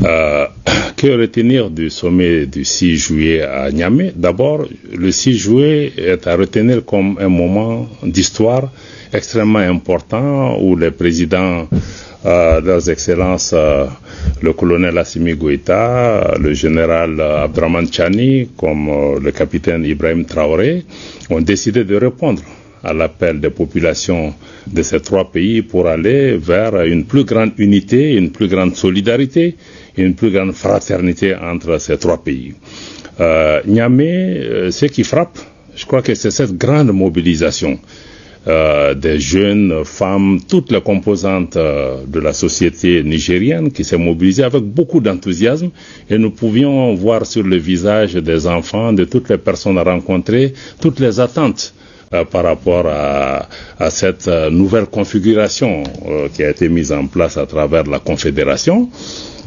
Que retenir du sommet du 6 juillet à Niamey? D'abord, le 6 juillet est à retenir comme un moment d'histoire extrêmement important où les présidents, leurs excellences, le colonel Assimi Goïta, le général Abdraman Chani, comme le capitaine Ibrahim Traoré, ont décidé de répondre à l'appel des populations de ces trois pays pour aller vers une plus grande unité, une plus grande solidarité, une plus grande fraternité entre ces trois pays. Niamey, ce qui frappe, je crois que c'est cette grande mobilisation des jeunes, femmes, toutes les composantes de la société nigérienne qui s'est mobilisée avec beaucoup d'enthousiasme, et nous pouvions voir sur le visage des enfants, de toutes les personnes rencontrées, toutes les attentes par rapport à cette nouvelle configuration qui a été mise en place à travers la Confédération.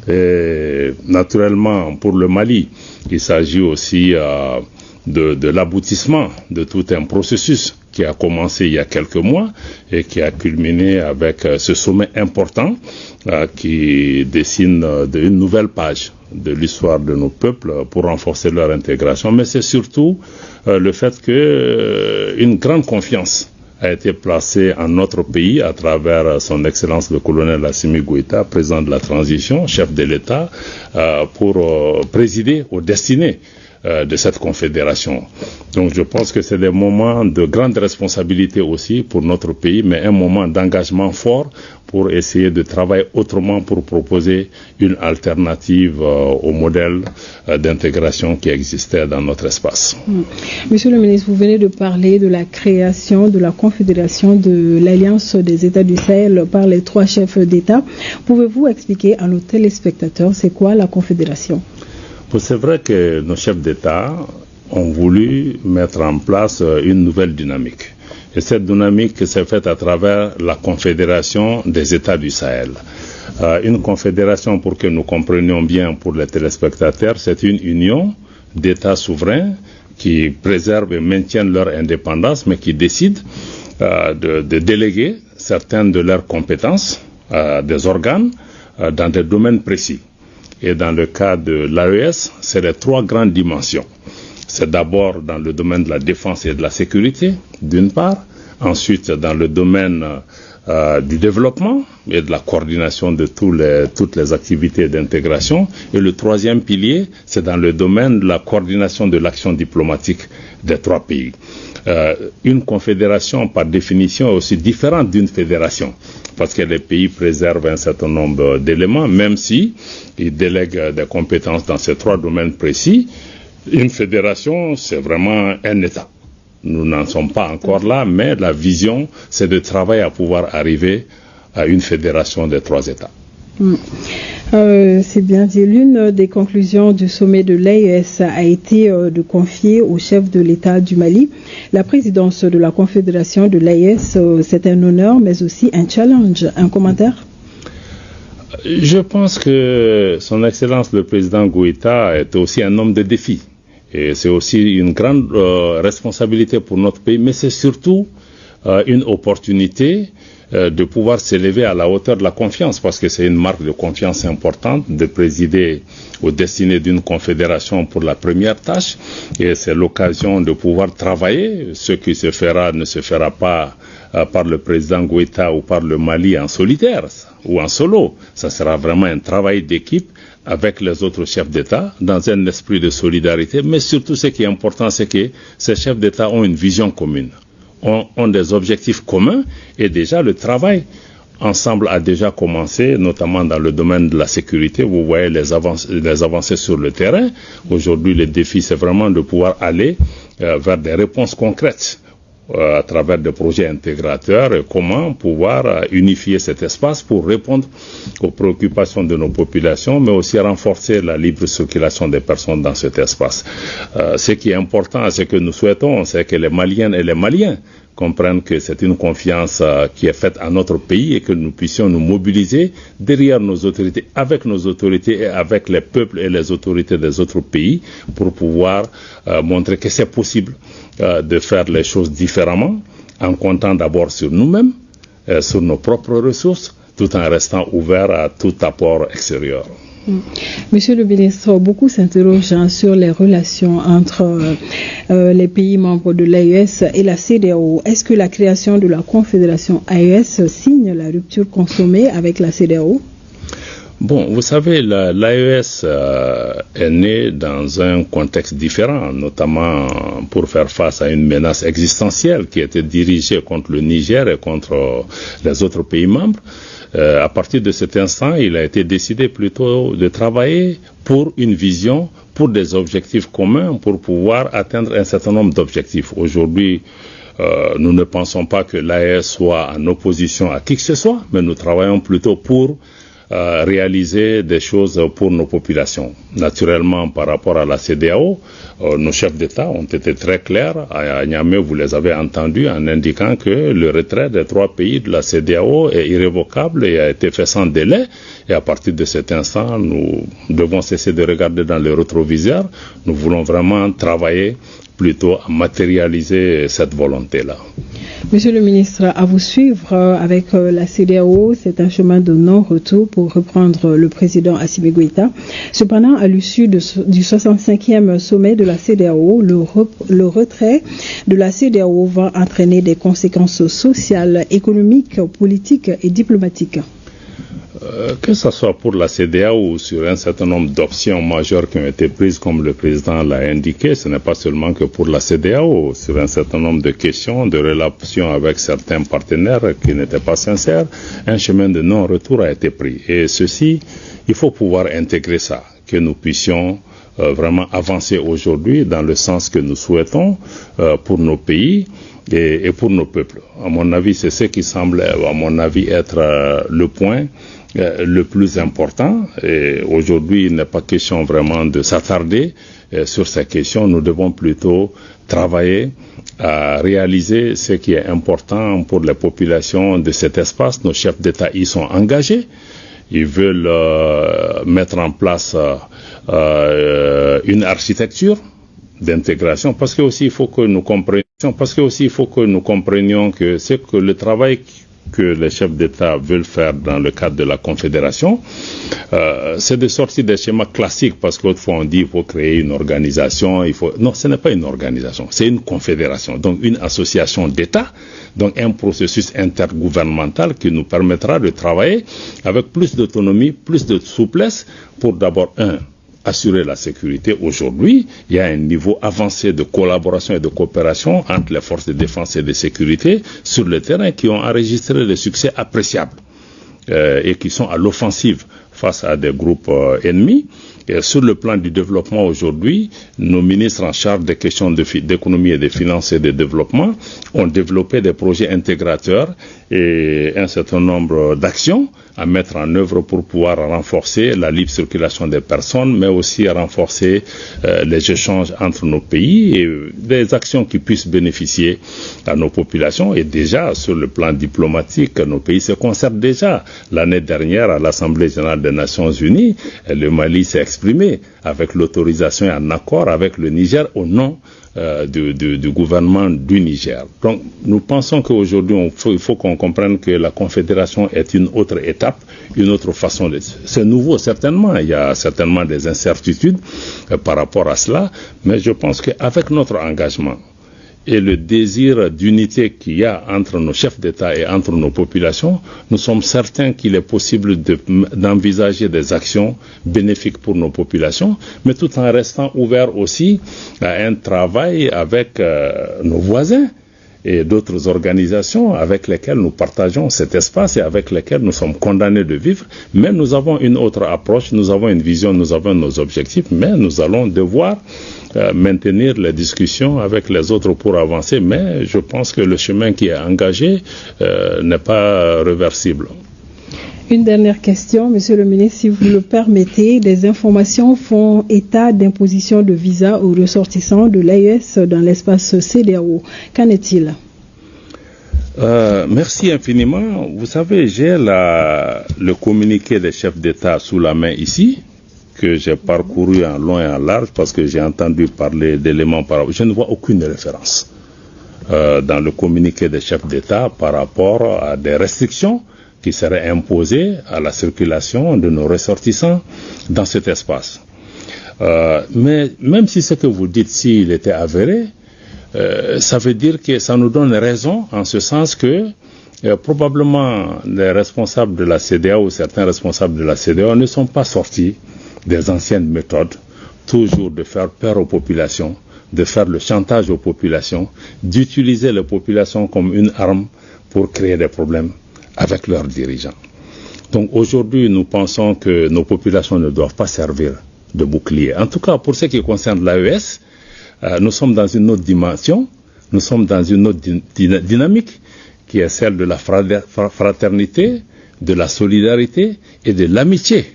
Et naturellement, pour le Mali, il s'agit aussi de l'aboutissement de tout un processus qui a commencé il y a quelques mois et qui a culminé avec ce sommet important qui dessine une nouvelle page de l'histoire de nos peuples pour renforcer leur intégration. Mais c'est surtout le fait que une grande confiance a été placée en notre pays à travers son Excellence le colonel Assimi Goïta, président de la transition, chef de l'État, pour présider aux destinées de cette confédération. Donc je pense que c'est des moments de grande responsabilité aussi pour notre pays, mais un moment d'engagement fort pour essayer de travailler autrement pour proposer une alternative au modèle d'intégration qui existait dans notre espace. Monsieur le ministre, vous venez de parler de la création de la Confédération de l'Alliance des États du Sahel par les trois chefs d'État. Pouvez-vous expliquer à nos téléspectateurs c'est quoi la Confédération? C'est vrai que nos chefs d'État ont voulu mettre en place une nouvelle dynamique. Et cette dynamique s'est faite à travers la Confédération des États du Sahel. Une confédération, pour que nous comprenions bien pour les téléspectateurs, c'est une union d'États souverains qui préservent et maintiennent leur indépendance, mais qui décident de déléguer certaines de leurs compétences à des organes dans des domaines précis. Et dans le cas de l'AES, c'est les trois grandes dimensions. C'est d'abord dans le domaine de la défense et de la sécurité, d'une part. Ensuite, dans le domaine du développement et de la coordination de toutes les activités d'intégration. Et le troisième pilier, c'est dans le domaine de la coordination de l'action diplomatique des trois pays. Une confédération, par définition, est aussi différente d'une fédération, parce que les pays préservent un certain nombre d'éléments, même si ils délèguent des compétences dans ces trois domaines précis. Une fédération, c'est vraiment un État. Nous n'en sommes pas encore là, mais la vision, c'est de travailler à pouvoir arriver à une fédération des trois États. C'est bien dit. L'une des conclusions du sommet de l'AES a été de confier au chef de l'État du Mali la présidence de la Confédération de l'AES. C'est un honneur, mais aussi un challenge. Un commentaire? Je pense que son Excellence le président Goïta est aussi un homme de défi. Et c'est aussi une grande responsabilité pour notre pays, mais c'est surtout une opportunité de pouvoir s'élever à la hauteur de la confiance, parce que c'est une marque de confiance importante de présider aux destinées d'une confédération pour la première tâche, et c'est l'occasion de pouvoir travailler. Ce qui se fera ne se fera pas par le président Goïta ou par le Mali en solitaire ou en solo. Ça sera vraiment un travail d'équipe avec les autres chefs d'État dans un esprit de solidarité, mais surtout ce qui est important, c'est que ces chefs d'État ont une vision commune, ont des objectifs communs, et déjà le travail ensemble a déjà commencé, notamment dans le domaine de la sécurité. Vous voyez les avancées sur le terrain. Aujourd'hui, le défi, c'est vraiment de pouvoir aller vers des réponses concrètes à travers des projets intégrateurs, et comment pouvoir unifier cet espace pour répondre aux préoccupations de nos populations, mais aussi renforcer la libre circulation des personnes dans cet espace. Ce qui est important, ce que nous souhaitons, c'est que les Maliennes et les Maliens comprennent que c'est une confiance qui est faite à notre pays, et que nous puissions nous mobiliser derrière nos autorités, avec nos autorités et avec les peuples et les autorités des autres pays, pour pouvoir montrer que c'est possible de faire les choses différemment, en comptant d'abord sur nous-mêmes, sur nos propres ressources, tout en restant ouvert à tout apport extérieur. Monsieur le ministre, beaucoup s'interrogent sur les relations entre les pays membres de l'AES et la CEDEAO. Est-ce que la création de la Confédération AES signe la rupture consommée avec la CEDEAO? Bon, vous savez, l'AES est née dans un contexte différent, notamment pour faire face à une menace existentielle qui était dirigée contre le Niger et contre les autres pays membres. À partir de cet instant, il a été décidé plutôt de travailler pour une vision, pour des objectifs communs, pour pouvoir atteindre un certain nombre d'objectifs. Aujourd'hui, nous ne pensons pas que l'AES soit en opposition à qui que ce soit, mais nous travaillons plutôt pour réaliser des choses pour nos populations. Naturellement, par rapport à la CEDEAO, nos chefs d'État ont été très clairs. À Niamey, vous les avez entendus en indiquant que le retrait des 3 pays de la CEDEAO est irrévocable et a été fait sans délai. Et à partir de cet instant, nous devons cesser de regarder dans le rétroviseur. Nous voulons vraiment travailler plutôt à matérialiser cette volonté-là. Monsieur le ministre, à vous suivre avec la CEDEAO, c'est un chemin de non-retour pour reprendre le président Assimi Goïta. Cependant, à l'issue du 65e sommet de la CEDEAO, le retrait de la CEDEAO va entraîner des conséquences sociales, économiques, politiques et diplomatiques. Que ce soit pour la CEDEAO ou sur un certain nombre d'options majeures qui ont été prises, comme le président l'a indiqué, ce n'est pas seulement que pour la CEDEAO, sur un certain nombre de questions, de relations avec certains partenaires qui n'étaient pas sincères, un chemin de non-retour a été pris. Et ceci, il faut pouvoir intégrer ça, que nous puissions vraiment avancer aujourd'hui dans le sens que nous souhaitons pour nos pays et pour nos peuples. À mon avis, c'est ce qui semble, à mon avis, être le point le plus important. Et aujourd'hui, il n'est pas question vraiment de s'attarder sur ces questions. Nous devons plutôt travailler à réaliser ce qui est important pour les populations de cet espace. Nos chefs d'État y sont engagés. Ils veulent mettre en place une architecture d'intégration, parce que aussi il faut que nous comprenions que c'est que le travail que les chefs d'État veulent faire dans le cadre de la Confédération, c'est de sortir des schémas classiques, parce qu'autrefois on dit qu'il faut créer une organisation, non, ce n'est pas une organisation, c'est une confédération, donc une association d'États, donc un processus intergouvernemental qui nous permettra de travailler avec plus d'autonomie, plus de souplesse, pour d'abord, assurer la sécurité. Aujourd'hui, il y a un niveau avancé de collaboration et de coopération entre les forces de défense et de sécurité sur le terrain qui ont enregistré des succès appréciables et qui sont à l'offensive face à des groupes ennemis. Et sur le plan du développement aujourd'hui, nos ministres en charge des questions d'économie et de finances et de développement ont développé des projets intégrateurs et un certain nombre d'actions à mettre en œuvre pour pouvoir renforcer la libre circulation des personnes, mais aussi à renforcer les échanges entre nos pays et des actions qui puissent bénéficier à nos populations. Et déjà, sur le plan diplomatique, nos pays se concertent déjà. L'année dernière, à l'Assemblée générale des Nations unies, le Mali s'est exprimé avec l'autorisation et un accord avec le Niger au nom du gouvernement du Niger. Donc, nous pensons qu'aujourd'hui, il faut qu'on comprenne que la Confédération est une autre étape, une autre façon de... C'est nouveau, certainement. Il y a certainement des incertitudes par rapport à cela, mais je pense qu'avec notre engagement et le désir d'unité qu'il y a entre nos chefs d'État et entre nos populations, nous sommes certains qu'il est possible d'envisager des actions bénéfiques pour nos populations, mais tout en restant ouvert aussi à un travail avec nos voisins et d'autres organisations avec lesquelles nous partageons cet espace et avec lesquelles nous sommes condamnés de vivre. Mais nous avons une autre approche, nous avons une vision, nous avons nos objectifs, mais nous allons devoir maintenir les discussions avec les autres pour avancer. Mais je pense que le chemin qui est engagé n'est pas réversible. Une dernière question, Monsieur le ministre, si vous le permettez. Des informations font état d'imposition de visa aux ressortissants de l'AES dans l'espace CEDEAO. Qu'en est-il? Merci infiniment. Vous savez, j'ai le communiqué des chefs d'État sous la main ici, que j'ai parcouru en long et en large parce que j'ai entendu parler d'éléments par rapport. Je ne vois aucune référence dans le communiqué des chefs d'État par rapport à des restrictions qui serait imposée à la circulation de nos ressortissants dans cet espace. Mais même si ce que vous dites, s'il était avéré, ça veut dire que ça nous donne raison en ce sens que probablement les responsables de la CEDEAO ou certains responsables de la CEDEAO ne sont pas sortis des anciennes méthodes, toujours de faire peur aux populations, de faire le chantage aux populations, d'utiliser les populations comme une arme pour créer des problèmes avec leurs dirigeants. Donc aujourd'hui, nous pensons que nos populations ne doivent pas servir de bouclier. En tout cas, pour ce qui concerne l'AES, nous sommes dans une autre dimension, nous sommes dans une autre dynamique qui est celle de la fraternité, de la solidarité et de l'amitié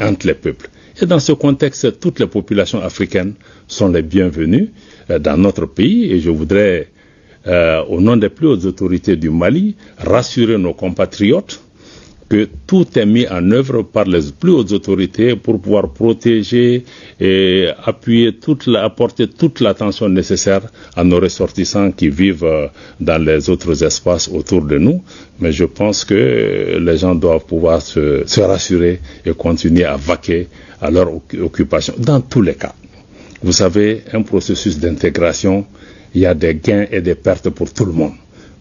entre les peuples. Et dans ce contexte, toutes les populations africaines sont les bienvenues dans notre pays. Et je voudrais, au nom des plus hautes autorités du Mali, rassurer nos compatriotes que tout est mis en œuvre par les plus hautes autorités pour pouvoir protéger et appuyer apporter toute l'attention nécessaire à nos ressortissants qui vivent dans les autres espaces autour de nous. Mais je pense que les gens doivent pouvoir se rassurer et continuer à vaquer à leur occupation. Dans tous les cas, vous savez, un processus d'intégration, il y a des gains et des pertes pour tout le monde.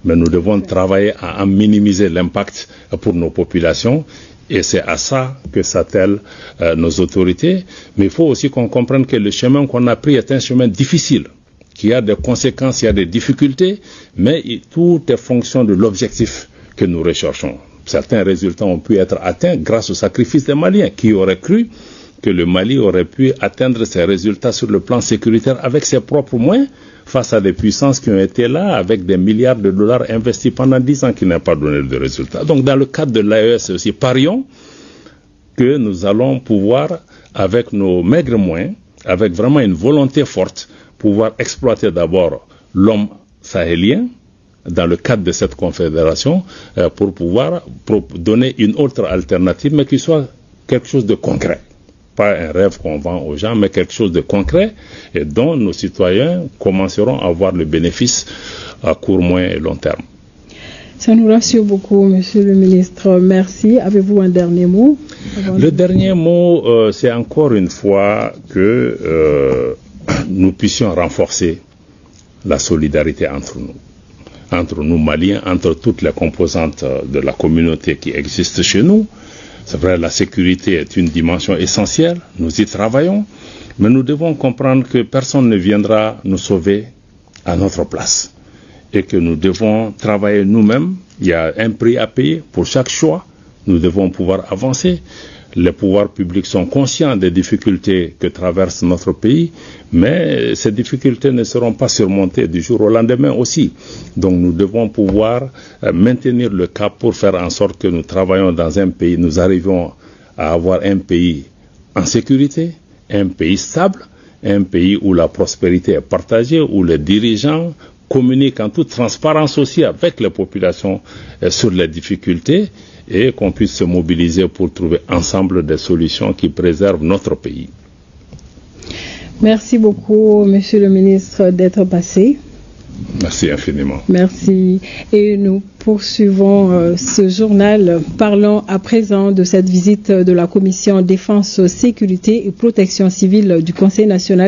Mais nous devons travailler à minimiser l'impact pour nos populations et c'est à ça que s'attellent nos autorités. Mais il faut aussi qu'on comprenne que le chemin qu'on a pris est un chemin difficile, qu'il y a des conséquences, il y a des difficultés, mais tout est fonction de l'objectif que nous recherchons. Certains résultats ont pu être atteints grâce au sacrifice des Maliens. Qui aurait cru que le Mali aurait pu atteindre ses résultats sur le plan sécuritaire avec ses propres moyens face à des puissances qui ont été là avec des milliards de dollars investis pendant 10 ans qui n'ont pas donné de résultats. Donc dans le cadre de l'AES aussi, parions que nous allons pouvoir, avec nos maigres moyens, avec vraiment une volonté forte, pouvoir exploiter d'abord l'homme sahélien dans le cadre de cette confédération pour pouvoir donner une autre alternative, mais qui soit quelque chose de concret. Pas un rêve qu'on vend aux gens, mais quelque chose de concret et dont nos citoyens commenceront à avoir le bénéfice à court, moyen et long terme. Ça nous rassure beaucoup, Monsieur le ministre. Merci. Avez-vous un dernier mot? Le dernier mot, c'est encore une fois que nous puissions renforcer la solidarité entre nous Maliens, entre toutes les composantes de la communauté qui existent chez nous. C'est vrai, la sécurité est une dimension essentielle, nous y travaillons, mais nous devons comprendre que personne ne viendra nous sauver à notre place et que nous devons travailler nous-mêmes. Il y a un prix à payer pour chaque choix, nous devons pouvoir avancer. Les pouvoirs publics sont conscients des difficultés que traverse notre pays, mais ces difficultés ne seront pas surmontées du jour au lendemain aussi. Donc nous devons pouvoir maintenir le cap pour faire en sorte que nous travaillons dans un pays, nous arrivons à avoir un pays en sécurité, un pays stable, un pays où la prospérité est partagée, où les dirigeants communiquent en toute transparence aussi avec les populations sur les difficultés et qu'on puisse se mobiliser pour trouver ensemble des solutions qui préservent notre pays. Merci beaucoup, Monsieur le ministre, d'être passé. Merci infiniment. Merci. Et nous poursuivons ce journal. Parlons à présent de cette visite de la Commission Défense, Sécurité et Protection Civile du Conseil national